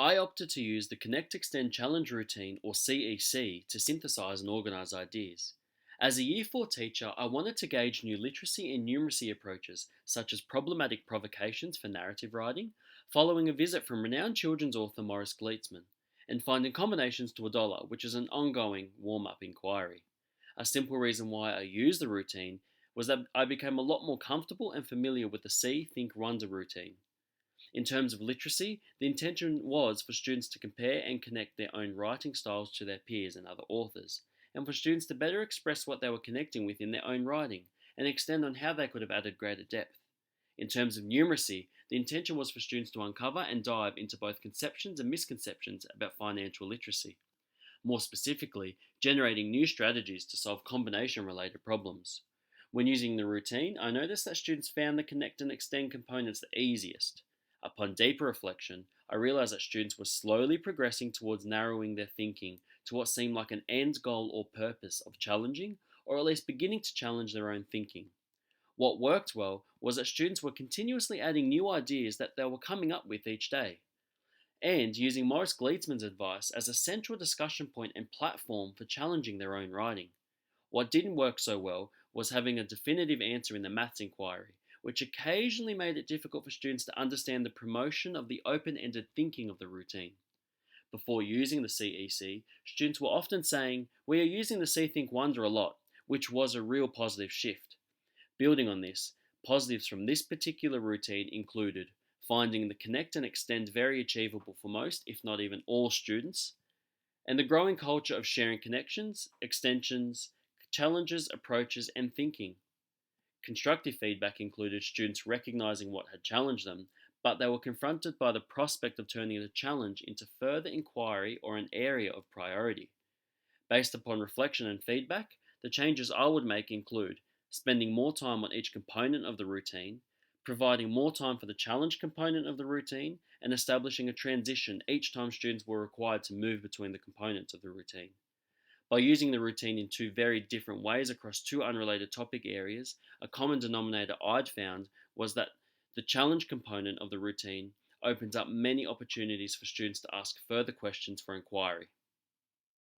I opted to use the Connect Extend Challenge Routine, or CEC, to synthesize and organize ideas. As a Year 4 teacher, I wanted to gauge new literacy and numeracy approaches, such as problematic provocations for narrative writing, following a visit from renowned children's author Maurice Gleitzman, and finding combinations to a dollar, which is an ongoing warm up inquiry. A simple reason why I used the routine was that I became a lot more comfortable and familiar with the See, Think, Wonder routine. In terms of literacy, the intention was for students to compare and connect their own writing styles to their peers and other authors, and for students to better express what they were connecting with in their own writing and extend on how they could have added greater depth. In terms of numeracy, the intention was for students to uncover and dive into both conceptions and misconceptions about financial literacy. More specifically, generating new strategies to solve combination related problems. When using the routine, I noticed that students found the connect and extend components the easiest. Upon deeper reflection, I realized that students were slowly progressing towards narrowing their thinking to what seemed like an end goal or purpose of challenging, or at least beginning to challenge their own thinking. What worked well was that students were continuously adding new ideas that they were coming up with each day, and using Maurice Gleitzman's advice as a central discussion point and platform for challenging their own writing. What didn't work so well was having a definitive answer in the maths inquiry, which occasionally made it difficult for students to understand the promotion of the open ended thinking of the routine. Before using the CEC, students were often saying, "We are using the See Think Wonder a lot," which was a real positive shift. Building on this, positives from this particular routine included finding the connect and extend very achievable for most, if not even all, students, and the growing culture of sharing connections, extensions, challenges, approaches, and thinking. Constructive feedback included students recognizing what had challenged them, but they were confronted by the prospect of turning the challenge into further inquiry or an area of priority. Based upon reflection and feedback, the changes I would make include spending more time on each component of the routine, providing more time for the challenge component of the routine, and establishing a transition each time students were required to move between the components of the routine. By using the routine in two very different ways across two unrelated topic areas, a common denominator I'd found was that the challenge component of the routine opens up many opportunities for students to ask further questions for inquiry.